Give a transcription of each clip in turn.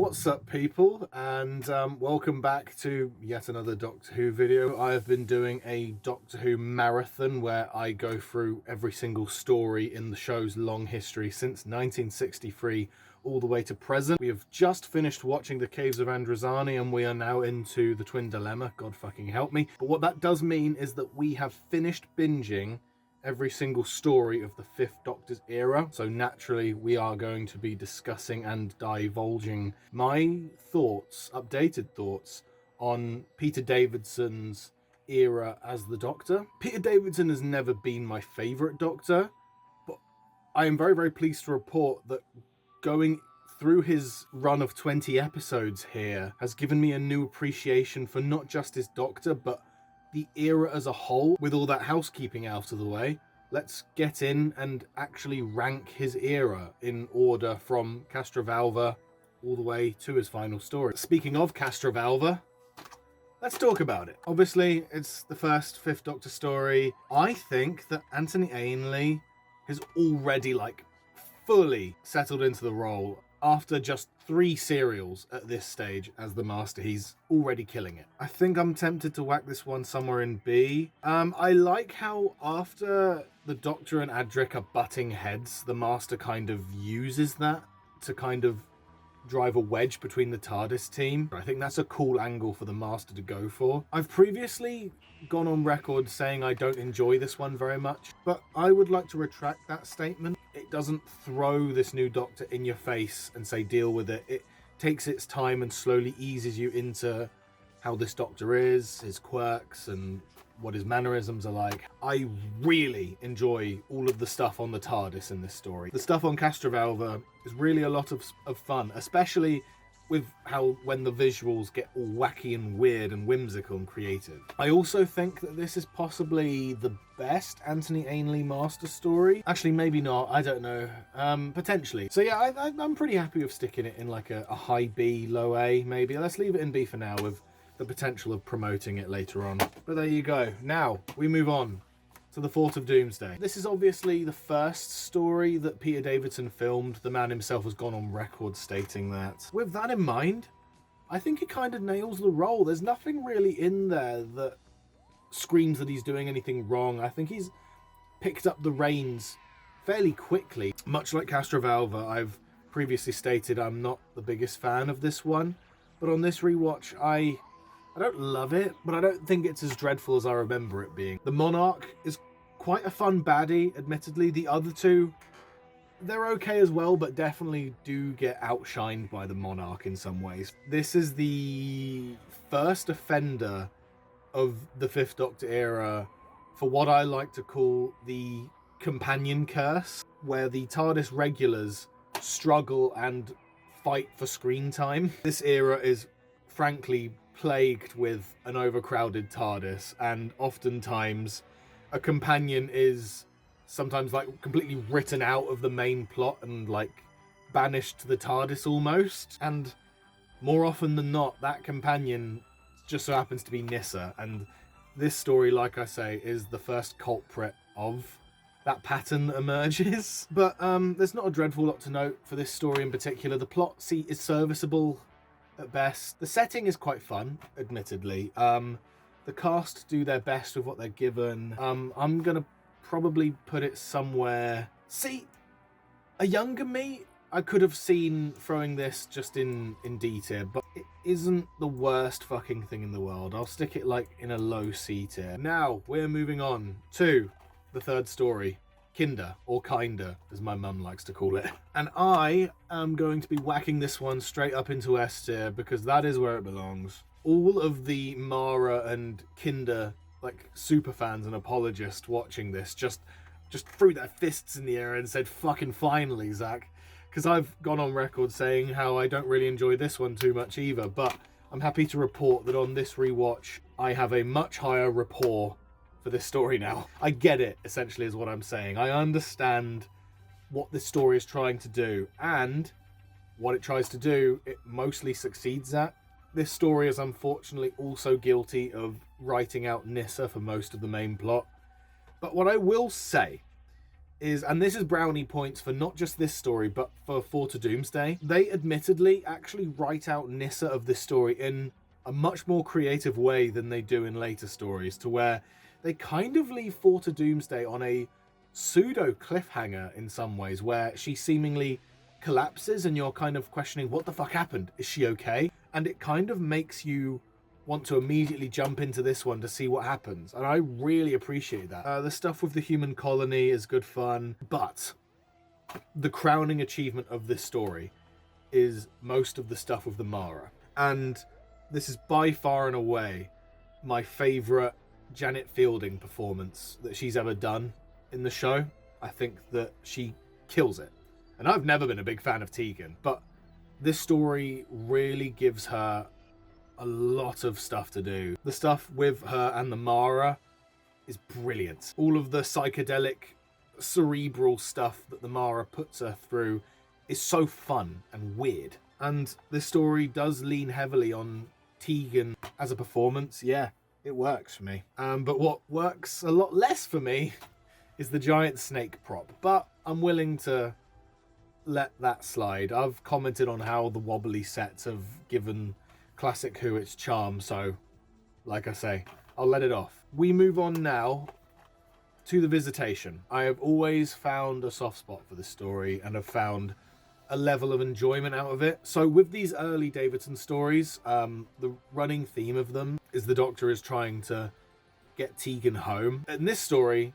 What's up, people, and welcome back to yet another Doctor Who video. I have been doing a Doctor Who marathon where I go through every single story in the show's long history since 1963 all the way to present. We have just finished watching the Caves of Androzani and we are now into the Twin Dilemma, God fucking help me. But what that does mean is that we have finished binging every single story of the Fifth Doctor's era. So naturally, we are going to be discussing and divulging my thoughts, updated thoughts, on Peter Davidson's era as the Doctor. Peter Davidson has never been my favourite Doctor, but I am very, very pleased to report that going through his run of 20 episodes here has given me a new appreciation for not just his Doctor, but the era as a whole. With all that housekeeping out of the way, let's get in and actually rank his era in order from Castrovalva all the way to his final story. Speaking of Castrovalva, let's talk about it. Obviously, it's the first Fifth Doctor story. I think that Anthony Ainley has already fully settled into the role. After just 3 serials at this stage as the Master, he's already killing it. I think I'm tempted to whack this one somewhere in B. I like how after the Doctor and Adric are butting heads, the Master kind of uses that to kind of drive a wedge between the TARDIS team. I think that's a cool angle for the Master to go for. I've previously gone on record saying I don't enjoy this one very much, but I would like to retract that statement. It doesn't throw this new Doctor in your face and say deal with it. It takes its time and slowly eases you into how this Doctor is, his quirks, and what his mannerisms are like. I really enjoy all of the stuff on the TARDIS in this story. The stuff on Castrovalva is really a lot of fun, especially with how when the visuals get all wacky and weird and whimsical and creative. I also think that this is possibly the best Anthony Ainley Master story. Actually, maybe not, I don't know. Potentially. So yeah, I'm pretty happy with sticking it in like a high B, low A maybe. Let's leave it in B for now with the potential of promoting it later on. But there you go. Now, we move on to the Fort of Doomsday. This is obviously the first story that Peter Davidson filmed. The man himself has gone on record stating that. With that in mind, I think he kind of nails the role. There's nothing really in there that screams that he's doing anything wrong. I think he's picked up the reins fairly quickly. Much like Castrovalva, I've previously stated I'm not the biggest fan of this one, but on this rewatch, I don't love it, but I don't think it's as dreadful as I remember it being. The Monarch is quite a fun baddie, admittedly. The other two, they're okay as well, but definitely do get outshined by the Monarch in some ways. This is the first offender of the Fifth Doctor era for what I like to call the companion curse, where the TARDIS regulars struggle and fight for screen time. This era is frankly plagued with an overcrowded TARDIS, and oftentimes a companion is sometimes completely written out of the main plot and banished to the TARDIS almost. And more often than not, that companion just so happens to be Nyssa, and this story, like I say, is the first culprit of that pattern that emerges. But there's not a dreadful lot to note for this story in particular. The plot is serviceable at best. The setting is quite fun, admittedly. The cast do their best with what they're given. I'm gonna probably put it somewhere. See, a younger me, I could have seen throwing this just in D tier, but it isn't the worst fucking thing in the world. I'll stick it in a low C tier. Now we're moving on to the third story, Kinder, or Kinder, as my mum likes to call it. And I am going to be whacking this one straight up into S tier because that is where it belongs. All of the Mara and Kinder super fans and apologists watching this just threw their fists in the air and said fucking finally, Zach, because I've gone on record saying how I don't really enjoy this one too much either. But I'm happy to report that on this rewatch I have a much higher rapport for this story now. I get it, essentially, is what I'm saying. I understand what this story is trying to do, and what it tries to do, it mostly succeeds at. This story is unfortunately also guilty of writing out Nyssa for most of the main plot. But what I will say is, and this is brownie points for not just this story, but for to Doomsday, they admittedly actually write out Nyssa of this story in a much more creative way than they do in later stories, to where they kind of leave to Doomsday on a pseudo cliffhanger in some ways, where she seemingly collapses and you're kind of questioning what the fuck happened. Is she okay? And it kind of makes you want to immediately jump into this one to see what happens, and I really appreciate that. The stuff with the human colony is good fun, but the crowning achievement of this story is most of the stuff with the Mara, and this is by far and away my favourite Janet Fielding performance that she's ever done in the show. I think that she kills it, and I've never been a big fan of Tegan, but this story really gives her a lot of stuff to do. The stuff with her and the Mara is brilliant. All of the psychedelic, cerebral stuff that the Mara puts her through is so fun and weird. And this story does lean heavily on Tegan as a performance. Yeah, it works for me. But what works a lot less for me is the giant snake prop. But I'm willing to let that slide. I've commented on how the wobbly sets have given Classic Who its charm, so like I say, I'll let it off. We move on now to the Visitation. I have always found a soft spot for this story and have found a level of enjoyment out of it. So with these early Davidson stories, the running theme of them is the Doctor is trying to get Tegan home. In this story,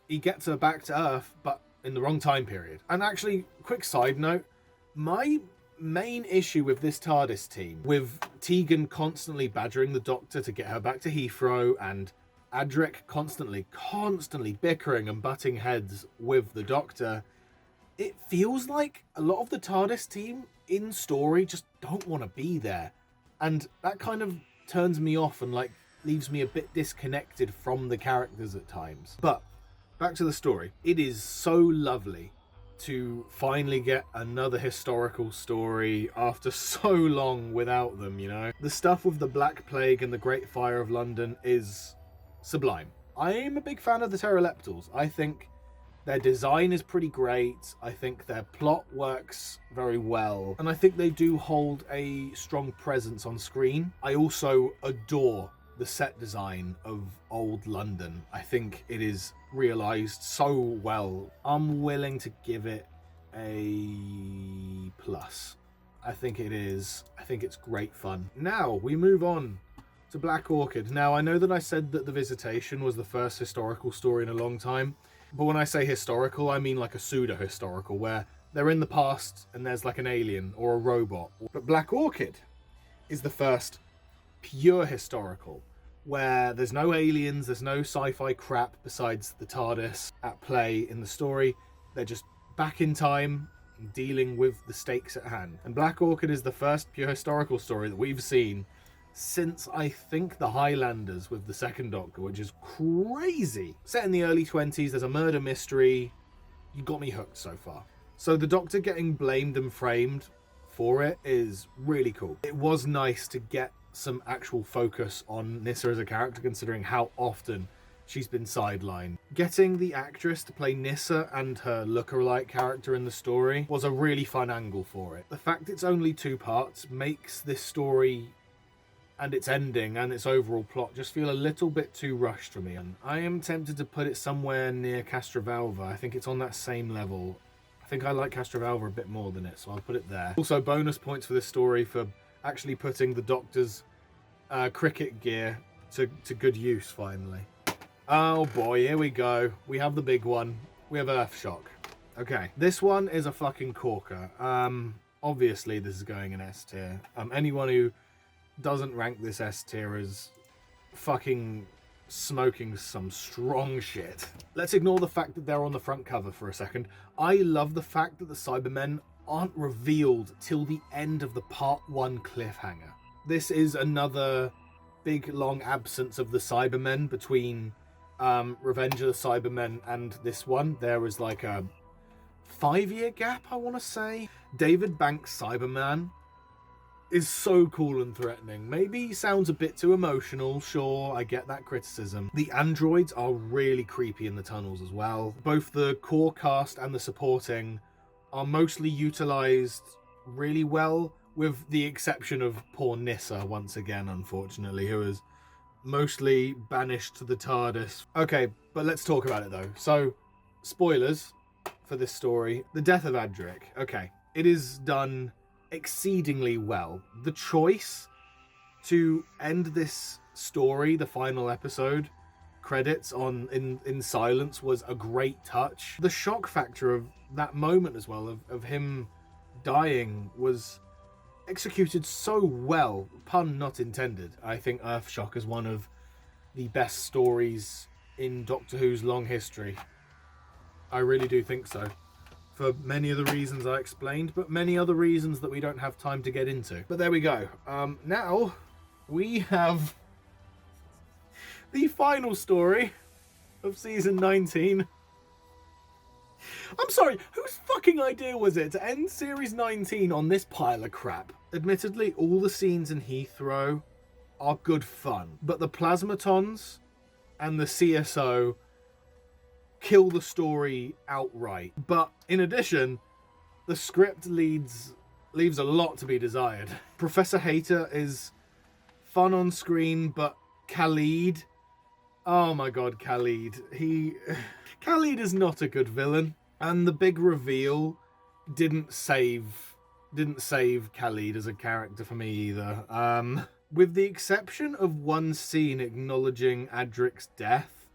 he gets her back to Earth, but in the wrong time period. And actually, quick side note, my main issue with this TARDIS team, with Tegan constantly badgering the Doctor to get her back to Heathrow, and Adric constantly bickering and butting heads with the Doctor, it feels like a lot of the TARDIS team in story just don't want to be there. And that kind of turns me off and like leaves me a bit disconnected from the characters at times. But back to the story. It is so lovely to finally get another historical story after so long without them, you know? The stuff with the Black Plague and the Great Fire of London is sublime. I am a big fan of the Pteroleptals. I think their design is pretty great. I think their plot works very well. And I think they do hold a strong presence on screen. I also adore the set design of old London. I think it is realised so well. I'm willing to give it a plus. I think it is. I think it's great fun. Now we move on to Black Orchid. Now I know that I said that the Visitation was the first historical story in a long time, but when I say historical, I mean like a pseudo-historical, where they're in the past and there's like an alien or a robot. But Black Orchid is the first pure historical, where there's no aliens, there's no sci-fi crap besides the TARDIS at play in the story. They're just back in time, dealing with the stakes at hand. And Black Orchid is the first pure historical story that we've seen since, I think, the Highlanders with the second Doctor, which is crazy. Set in the early 20s, there's a murder mystery. You got me hooked so far. So the Doctor getting blamed and framed for it is really cool. It was nice to get some actual focus on Nyssa as a character, considering how often she's been sidelined. Getting the actress to play Nyssa and her lookalike character in the story was a really fun angle for it. The fact it's only 2 parts makes this story and its ending and its overall plot just feel a little bit too rushed for me. And I am tempted to put it somewhere near Castrovalva. I think it's on that same level. I think I like Castrovalva a bit more than it, so I'll put it there. Also, bonus points for this story for actually putting the Doctor's cricket gear to good use, finally. Oh boy, here we go. We have the big one. We have Earthshock. Okay, this one is a fucking corker. Obviously this is going in S tier. Anyone who doesn't rank this S tier is fucking smoking some strong shit. Let's ignore the fact that they're on the front cover for a second. I love the fact that the Cybermen aren't revealed till the end of the part 1 cliffhanger. This is another big long absence of the Cybermen between Revenge of the Cybermen and this one. There was like a 5-year gap, I want to say. David Banks' Cyberman is so cool and threatening. Maybe sounds a bit too emotional, sure, I get that criticism. The androids are really creepy in the tunnels as well. Both the core cast and the supporting are mostly utilised really well, with the exception of poor Nyssa, once again, unfortunately, who is mostly banished to the TARDIS. Okay, but let's talk about it though. So, spoilers for this story. The death of Adric. Okay, it is done exceedingly well. The choice to end this story, the final episode, credits on in silence, was a great touch. The shock factor of that moment as well, of him dying, was executed so well, pun not intended. I think Earthshock is one of the best stories in Doctor Who's long history. I really do think so. For many of the reasons I explained, but many other reasons that we don't have time to get into. But there we go. Now, we have the final story of season 19. I'm sorry, whose fucking idea was it to end series 19 on this pile of crap? Admittedly, all the scenes in Heathrow are good fun, but the Plasmatons and the CSO kill the story outright. But in addition, the script leaves a lot to be desired. Professor Hater is fun on screen, but Khalid, oh my god, Khalid. Khalid is not a good villain, and the big reveal didn't save Khalid as a character for me either. With the exception of one scene acknowledging Adric's death,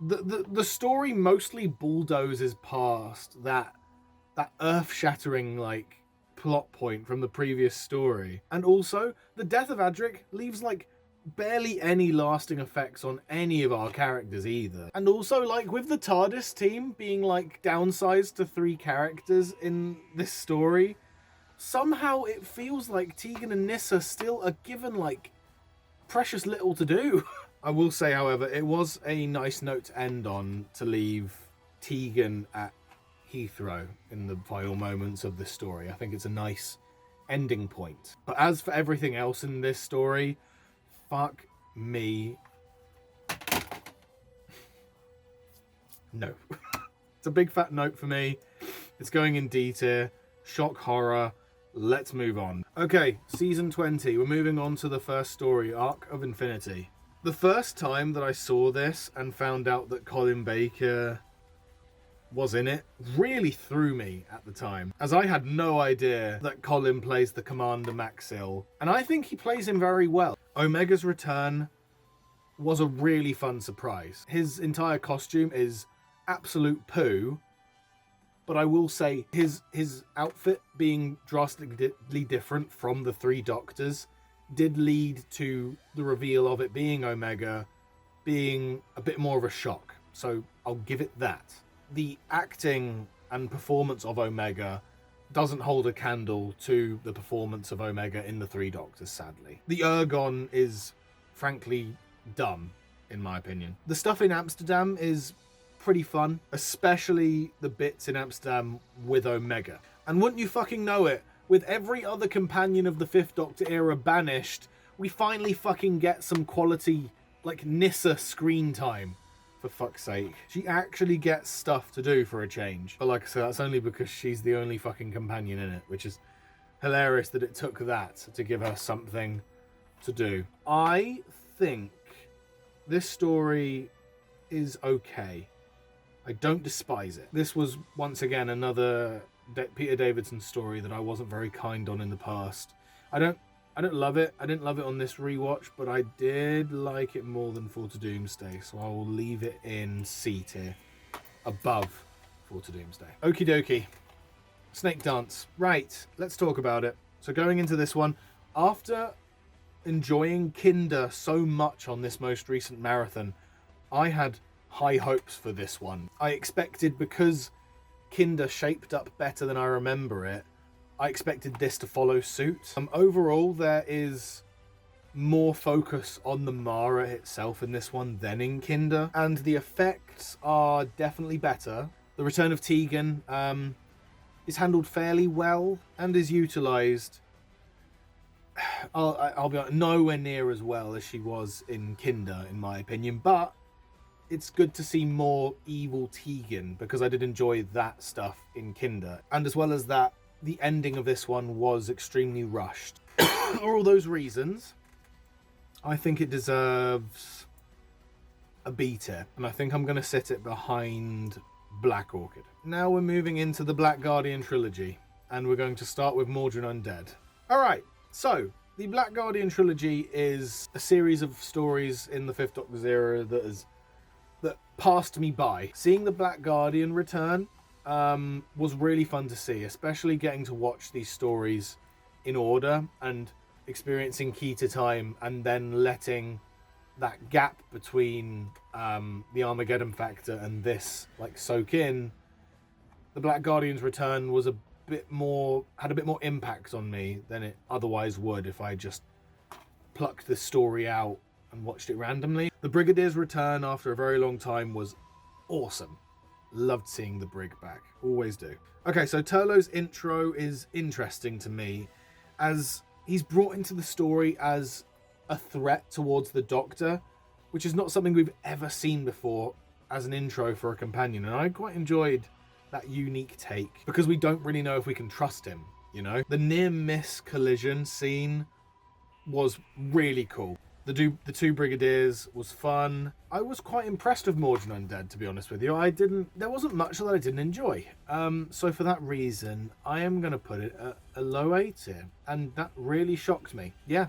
the story mostly bulldozes past that earth-shattering like plot point from the previous story. And also, the death of Adric leaves like barely any lasting effects on any of our characters either. And also, like, with the TARDIS team being like downsized to 3 characters in this story, somehow it feels like Tegan and Nyssa still are given like precious little to do. I will say, however, it was a nice note to end on, to leave Tegan at Heathrow in the final moments of this story. I think it's a nice ending point. But as for everything else in this story, fuck me. No. It's a big fat note for me. It's going in D tier. Shock horror. Let's move on. Okay, season 20. We're moving on to the first story, Arc of Infinity. The first time that I saw this and found out that Colin Baker was in it really threw me at the time, as I had no idea that Colin plays the Commander Maxil, and I think he plays him very well. Omega's return was a really fun surprise. His entire costume is absolute poo, but I will say his outfit being drastically different from the 3 Doctors did lead to the reveal of it being Omega being a bit more of a shock. So I'll give it that. The acting and performance of Omega doesn't hold a candle to the performance of Omega in the 3 Doctors, sadly. The Ergon is frankly dumb, in my opinion. The stuff in Amsterdam is pretty fun, especially the bits in Amsterdam with Omega. And wouldn't you fucking know it, with every other companion of the 5th Doctor era banished, we finally fucking get some quality, like, Nyssa screen time. For fuck's sake. She actually gets stuff to do for a change. But like I said, that's only because she's the only fucking companion in it, which is hilarious that it took that to give her something to do. I think this story is okay. I don't despise it. This was, once again, another Peter Davidson story that I wasn't very kind on in the past. I don't love it. I didn't love it on this rewatch, but I did like it more than Fall to Doomsday, so I will leave it in C tier, above Fall to Doomsday. Okie dokie. Snakedance. Right, let's talk about it. So going into this one, after enjoying Kinder so much on this most recent marathon, I had high hopes for this one. I expected, because Kinder shaped up better than I remember it, I expected this to follow suit. Overall, there is more focus on the Mara itself in this one than in Kinder, and the effects are definitely better. The return of Tegan is handled fairly well and is utilised I'll be honest, nowhere near as well as she was in Kinder, in my opinion, but it's good to see more evil Tegan, because I did enjoy that stuff in Kinder. And as well as that, the ending of this one was extremely rushed. For all those reasons, I think it deserves a B tier, and I think I'm going to sit it behind Black Orchid. Now we're moving into the Black Guardian trilogy, and we're going to start with Mawdryn Undead. Alright, so the Black Guardian trilogy is a series of stories in the Fifth Doctor's era that passed me by. Seeing the Black Guardian return was really fun to see, especially getting to watch these stories in order and experiencing key to time, and then letting that gap between the Armageddon factor and this like soak in. The Black Guardian's return was had a bit more impact on me than it otherwise would if I just plucked the story out and watched it randomly. The Brigadier's return after a very long time was awesome. Loved seeing the Brig back. Always do. Okay, so Turlough's intro is interesting to me, as he's brought into the story as a threat towards the Doctor, which is not something we've ever seen before as an intro for a companion, and I quite enjoyed that unique take, because we don't really know if we can trust him, you know? The near-miss collision scene was really cool. The two Brigadiers was fun. I was quite impressed with Mawdryn Undead, to be honest with you. There wasn't much that I didn't enjoy. So for that reason, I am going to put it at a low A tier. And that really shocked me. Yeah,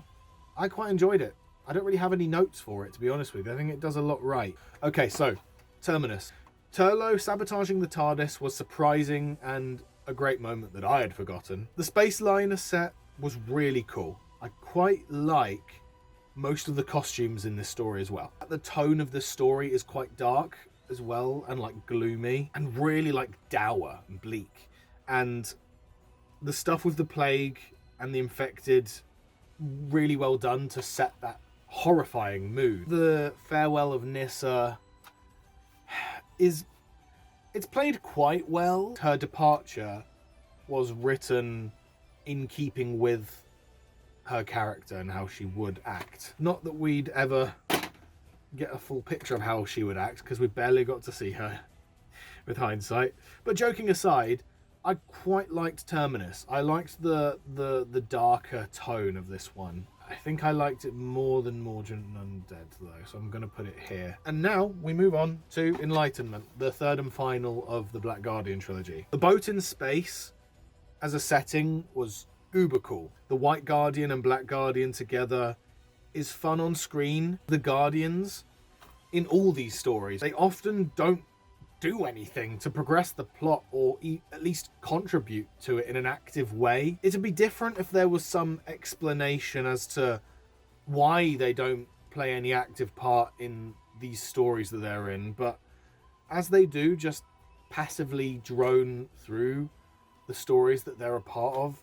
I quite enjoyed it. I don't really have any notes for it, to be honest with you. I think it does a lot right. Okay, so, Terminus. Turlough sabotaging the TARDIS was surprising and a great moment that I had forgotten. The Space Liner set was really cool. I quite like most of the costumes in this story as well. The tone of the story is quite dark as well, and like gloomy, and really like dour and bleak. And the stuff with the plague and the infected, really well done to set that horrifying mood. The farewell of Nyssa it's played quite well. Her departure was written in keeping with her character and how she would act. Not that we'd ever get a full picture of how she would act, because we barely got to see her with hindsight. But joking aside, I quite liked Terminus. I liked the darker tone of this one. I think I liked it more than Mawdryn Undead though, so I'm going to put it here. And now we move on to Enlightenment, the third and final of the Black Guardian trilogy. The boat in space as a setting was uber cool. The White Guardian and Black Guardian together is fun on screen. The Guardians in all these stories, they often don't do anything to progress the plot or at least contribute to it in an active way. It'd be different if there was some explanation as to why they don't play any active part in these stories that they're in, but as they do just passively drone through the stories that they're a part of,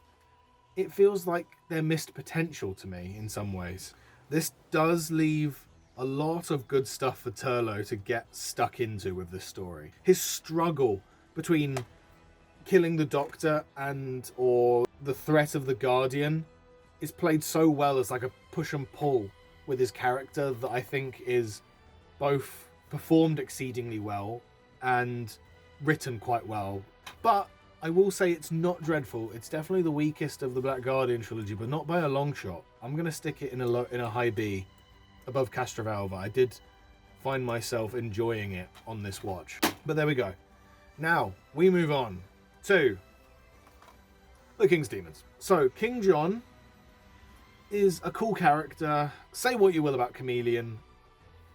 it feels like they're missed potential to me in some ways. This does leave a lot of good stuff for Turlough to get stuck into with this story. His struggle between killing the Doctor or the threat of the Guardian is played so well as like a push and pull with his character that I think is both performed exceedingly well and written quite well. But I will say it's not dreadful. It's definitely the weakest of the Black Guardian trilogy, but not by a long shot. I'm going to stick it in a high B above Castrovalva. I did find myself enjoying it on this watch. But there we go. Now, we move on to the King's Demons. So, King John is a cool character. Say what you will about Chameleon,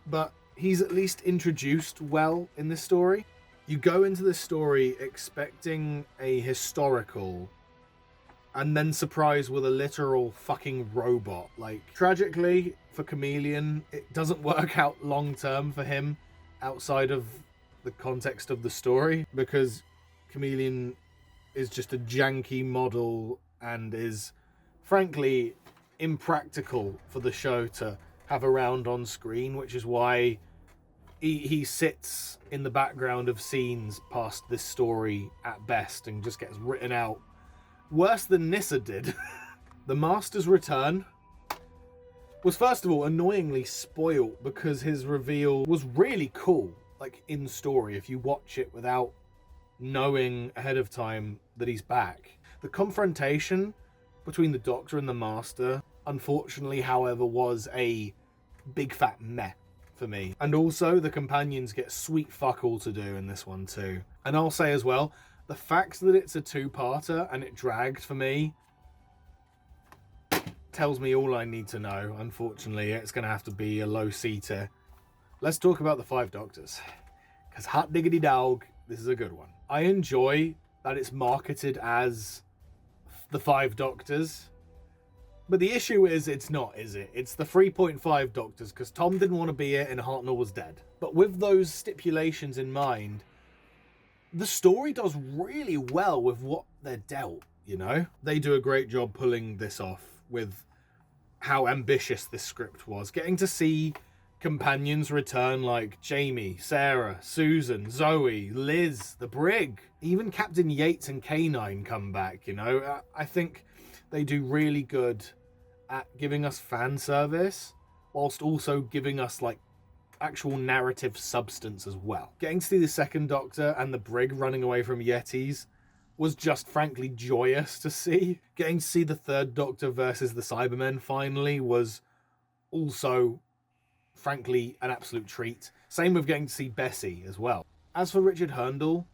but he's at least introduced well in this story. You go into this story expecting a historical and then surprised with a literal fucking robot. Like, tragically for Chameleon, it doesn't work out long term for him outside of the context of the story, because Chameleon is just a janky model and is frankly impractical for the show to have around on screen, which is why he sits in the background of scenes past this story at best and just gets written out worse than Nyssa did. The Master's return was, first of all, annoyingly spoilt because his reveal was really cool, like in story, if you watch it without knowing ahead of time that he's back. The confrontation between the Doctor and the Master, unfortunately, however, was a big fat meh for me. And also, the companions get sweet fuck all to do in this one too. And I'll say as well, the fact that it's a two-parter and it dragged for me tells me all I need to know. Unfortunately, it's going to have to be a low C tier. Let's talk about the Five Doctors, because hot diggity dog, this is a good one. I enjoy that it's marketed as the Five Doctors, but the issue is it's not, is it? It's the 3.5 Doctors, because Tom didn't want to be it and Hartnell was dead. But with those stipulations in mind, the story does really well with what they're dealt, you know? They do a great job pulling this off with how ambitious this script was. Getting to see companions return like Jamie, Sarah, Susan, Zoe, Liz, the Brig, even Captain Yates and K9 come back, you know? I think they do really good at giving us fan service whilst also giving us like actual narrative substance as well. Getting to see the second Doctor and the Brig running away from Yetis was just frankly joyous to see. Getting to see the third Doctor versus the Cybermen finally was also frankly an absolute treat. Same with getting to see Bessie as well. As for Richard Hurndall,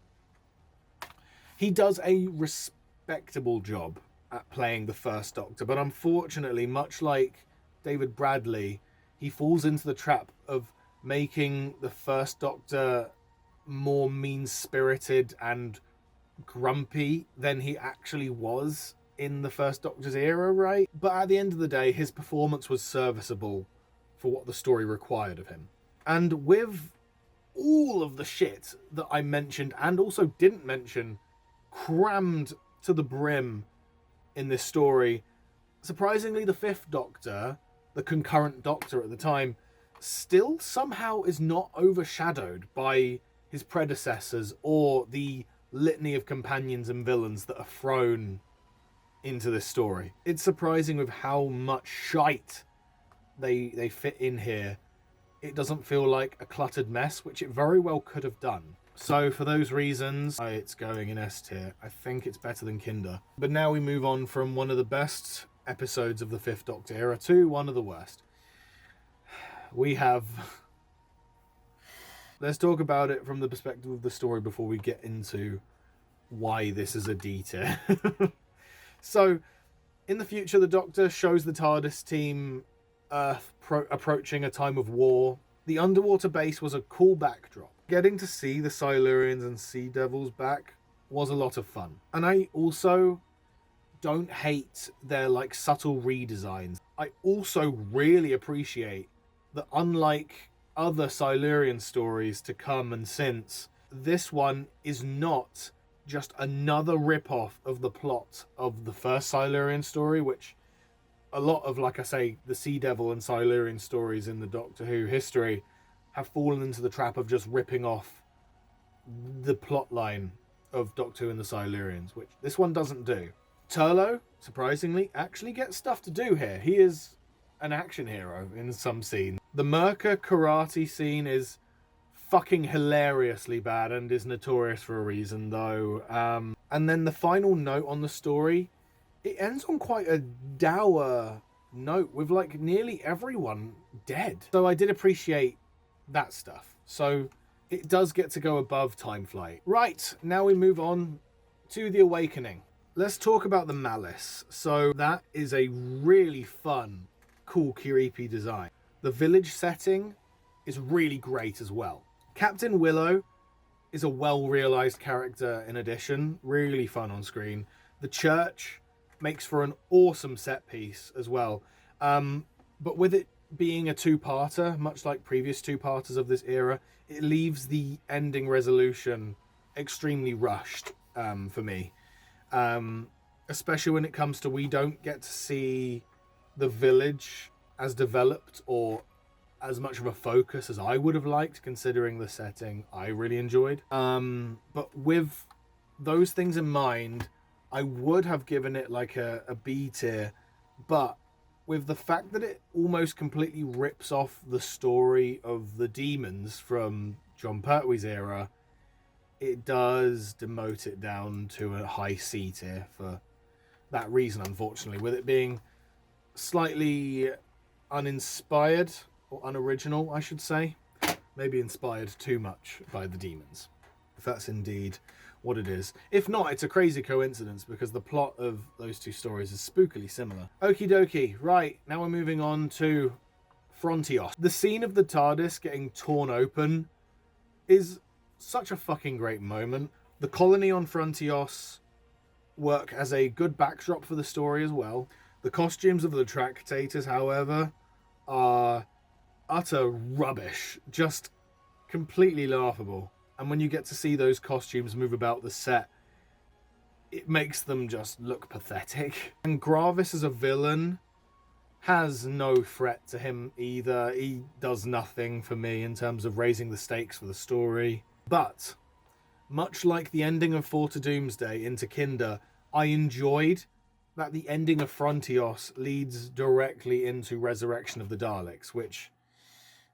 he does a respectable job at playing the first Doctor, but unfortunately, much like David Bradley, he falls into the trap of making the first Doctor more mean-spirited and grumpy than he actually was in the first Doctor's era, right? But at the end of the day, his performance was serviceable for what the story required of him. And with all of the shit that I mentioned and also didn't mention crammed to the brim in this story, surprisingly, the fifth Doctor, the concurrent Doctor at the time, still somehow is not overshadowed by his predecessors or the litany of companions and villains that are thrown into this story. It's surprising with how much shite they fit in here. It doesn't feel like a cluttered mess, which it very well could have done. So for those reasons, it's going in S tier. I think it's better than Kinder. But now we move on from one of the best episodes of the Fifth Doctor era to one of the worst. We have... Let's talk about it from the perspective of the story before we get into why this is a D tier. So, in the future, the Doctor shows the TARDIS team Earth approaching a time of war. The underwater base was a cool backdrop. Getting to see the Silurians and Sea Devils back was a lot of fun. And I also don't hate their like subtle redesigns. I also really appreciate that, unlike other Silurian stories to come and since, this one is not just another rip-off of the plot of the first Silurian story, which a lot of, like I say, the Sea Devil and Silurian stories in the Doctor Who history have fallen into the trap of just ripping off the plot line of Doctor Who and the Silurians, which this one doesn't do. Turlough, surprisingly, actually gets stuff to do here. He is an action hero in some scenes. The Merca karate scene is fucking hilariously bad and is notorious for a reason, though. And then the final note on the story, it ends on quite a dour note with like nearly everyone dead. So I did appreciate that stuff. So it does get to go above Time Flight. Right, now we move on to The Awakening. Let's talk about the Malice. So that is a really fun, cool, creepy design. The village setting is really great as well. Captain Willow is a well-realised character in addition, really fun on screen. The church makes for an awesome set piece as well. But with it being a two-parter, much like previous two-parters of this era, it leaves the ending resolution extremely rushed for me. Especially when it comes to, we don't get to see the village as developed or as much of a focus as I would have liked, considering the setting I really enjoyed. But with those things in mind, I would have given it like a B tier But with the fact that it almost completely rips off the story of the demons from John Pertwee's era, it does demote it down to a high C tier for that reason, unfortunately, with it being slightly uninspired, or unoriginal, I should say. Maybe inspired too much by the demons, if that's indeed what it is. If not, it's a crazy coincidence because the plot of those two stories is spookily similar. Okie dokie, right, now we're moving on to Frontios. The scene of the TARDIS getting torn open is such a fucking great moment. The colony on Frontios work as a good backdrop for the story as well. The costumes of the Tractators, however, are utter rubbish, just completely laughable. And when you get to see those costumes move about the set, it makes them just look pathetic. And Gravis as a villain has no threat to him either. He does nothing for me in terms of raising the stakes for the story. But much like the ending of Fall to Doomsday into Kinder, I enjoyed that the ending of Frontios leads directly into Resurection of the Daleks, which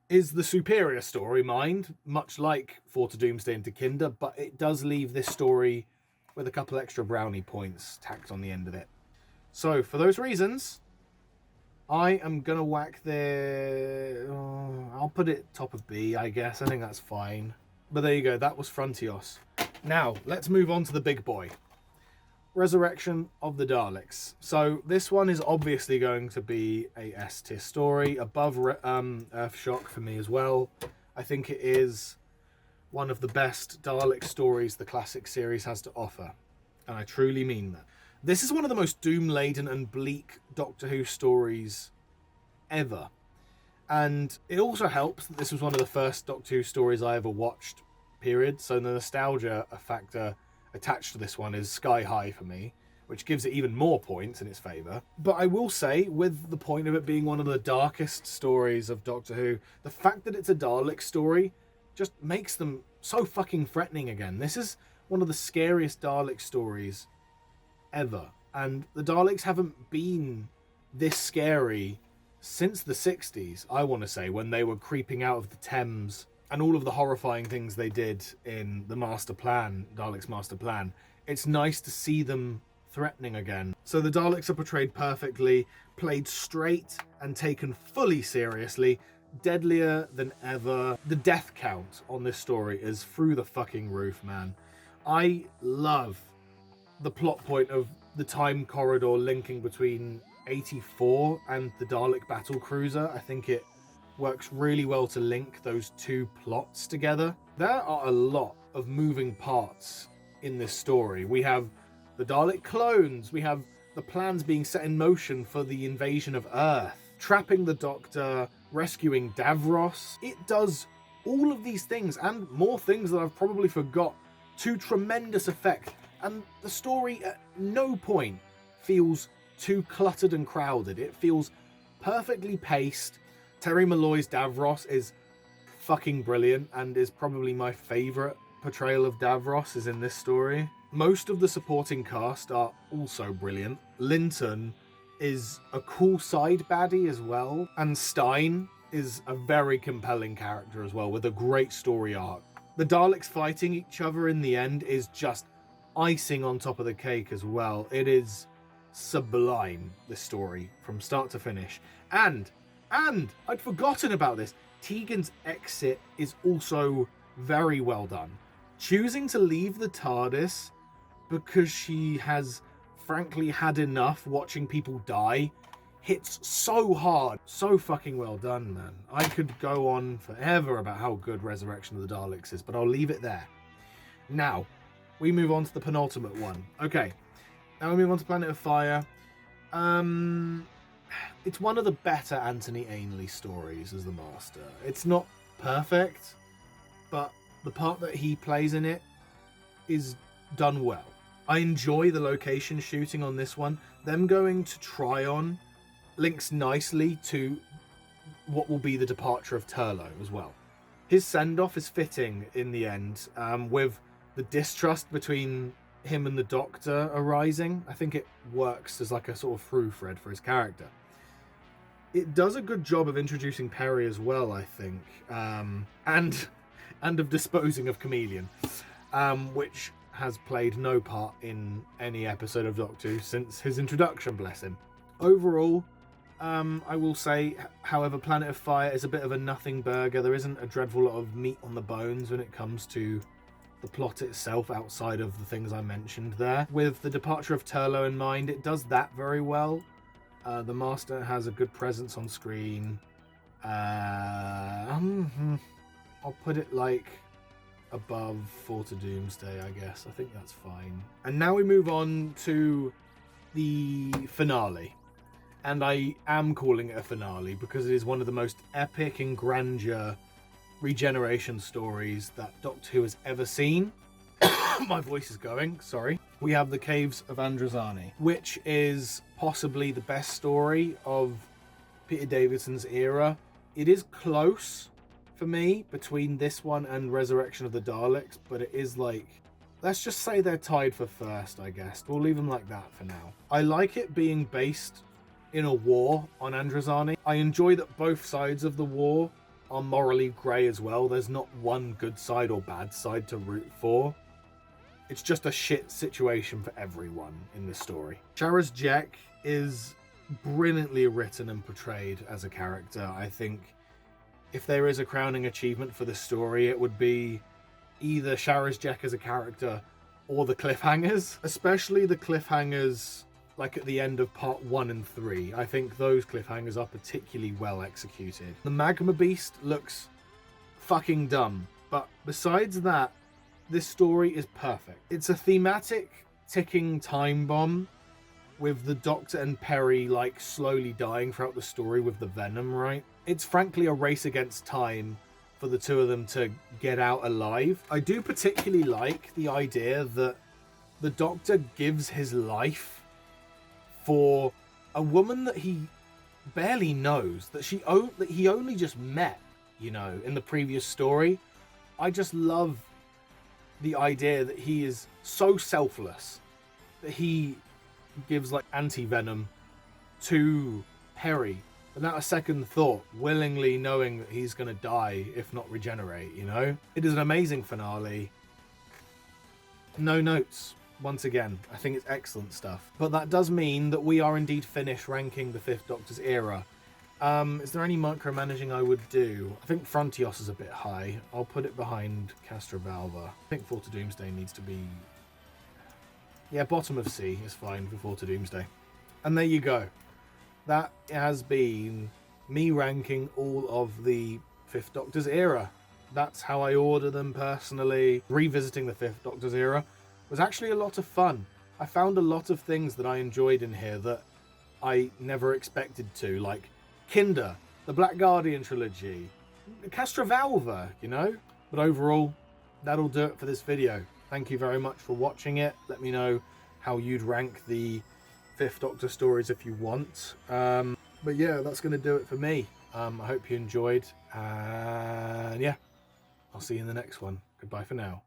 is the superior story, mind, much like Fall to Doomsday into Kinder, but it does leave this story with a couple extra brownie points tacked on the end of it. So, for those reasons, I am going to whack I'll put it top of B, I guess. I think that's fine. But there you go, that was Frontios. Now, let's move on to the big boy. Resurrection of the Daleks. So this one is obviously going to be a S tier story, above Earthshock for me as well. I think it is one of the best Dalek stories the classic series has to offer, and I truly mean that. This is one of the most doom-laden and bleak Doctor Who stories ever, and it also helps that this was one of the first Doctor Who stories I ever watched, period, so the nostalgia factor attached to this one is sky high for me, which gives it even more points in its favour. But I will say, with the point of it being one of the darkest stories of Doctor Who, the fact that it's a Dalek story just makes them so fucking threatening again. This is one of the scariest Dalek stories ever, and the Daleks haven't been this scary since the 60s, I want to say, when they were creeping out of the Thames and all of the horrifying things they did in the Master Plan, Daleks Master Plan. It's nice to see them threatening again. So the Daleks are portrayed perfectly, played straight and taken fully seriously, deadlier than ever. The death count on this story is through the fucking roof, man. I love the plot point of the time corridor linking between 84 and the Dalek battle cruiser. I think it works really well to link those two plots together. There are a lot of moving parts in this story. We have the Dalek clones, we have the plans being set in motion for the invasion of Earth, trapping the Doctor, rescuing Davros. It does all of these things and more things that I've probably forgot to tremendous effect, and the story at no point feels too cluttered and crowded. It feels perfectly paced. Terry Malloy's Davros is fucking brilliant and is probably my favourite portrayal of Davros is in this story. Most of the supporting cast are also brilliant. Linton is a cool side baddie as well, and Stein is a very compelling character as well with a great story arc. The Daleks fighting each other in the end is just icing on top of the cake as well. It is sublime, this story, from start to finish. And I'd forgotten about this. Tegan's exit is also very well done. Choosing to leave the TARDIS because she has frankly had enough watching people die hits so hard. So fucking well done, man. I could go on forever about how good Resurrection of the Daleks is, but I'll leave it there. Now, we move on to the penultimate one. Okay, now we move on to Planet of Fire. It's one of the better Anthony Ainley stories as the Master. It's not perfect, but the part that he plays in it is done well. I enjoy the location shooting on this one. Them going to Tryon links nicely to what will be the departure of Turlo as well. His send-off is fitting in the end, with the distrust between him and the Doctor are rising. I think it works as like a sort of through thread for his character. It does a good job of introducing Perry as well, I think, and of disposing of Chameleon, which has played no part in any episode of Doctor Who since his introduction, bless him. Overall, I will say, however, Planet of Fire is a bit of a nothing burger. There isn't a dreadful lot of meat on the bones when it comes to the plot itself outside of the things I mentioned there. With the departure of Turlough in mind, it does that very well. The Master has a good presence on screen. I'll put it like above Fall to Doomsday, I guess. I think that's fine. And now we move on to the finale. And I am calling it a finale because it is one of the most epic and grandeur regeneration stories that Doctor Who has ever seen. My voice is going, sorry. We have the Caves of Androzani, which is possibly the best story of Peter Davison's era. It is close for me between this one and Resurrection of the Daleks, but it is like, let's just say they're tied for first, I guess. We'll leave them like that for now. I like it being based in a war on Androzani. I enjoy that both sides of the war are morally grey as well. There's not one good side or bad side to root for. It's just a shit situation for everyone in this story. Sharaz Jek is brilliantly written and portrayed as a character. I think if there is a crowning achievement for this story, it would be either Sharaz Jek as a character or the cliffhangers, especially the cliffhangers like at the end of part 1 and 3. I think those cliffhangers are particularly well executed. The Magma Beast looks fucking dumb, but besides that, this story is perfect. It's a thematic ticking time bomb with the Doctor and Perry like slowly dying throughout the story with the venom, right? It's frankly a race against time for the two of them to get out alive. I do particularly like the idea that the Doctor gives his life for a woman that he barely knows, that he only just met, you know, in the previous story. I just love the idea that he is so selfless that he gives like anti-venom to Perry without a second thought, willingly knowing that he's going to die if not regenerate, you know? It is an amazing finale. No notes. Once again, I think it's excellent stuff. But that does mean that we are indeed finished ranking the Fifth Doctor's era. Is there any micromanaging I would do? I think Frontios is a bit high. I'll put it behind Castrovalva. I think Fall to Doomsday needs to be... yeah, bottom of C is fine for Fall to Doomsday. And there you go. That has been me ranking all of the Fifth Doctor's era. That's how I order them personally. Revisiting the Fifth Doctor's era was actually a lot of fun. I found a lot of things that I enjoyed in here that I never expected to, like Kinder, the Black Guardian trilogy, Castrovalva, you know? But overall, that'll do it for this video. Thank you very much for watching it. Let me know how you'd rank the Fifth Doctor stories if you want. But yeah, that's going to do it for me. I hope you enjoyed. And yeah, I'll see you in the next one. Goodbye for now.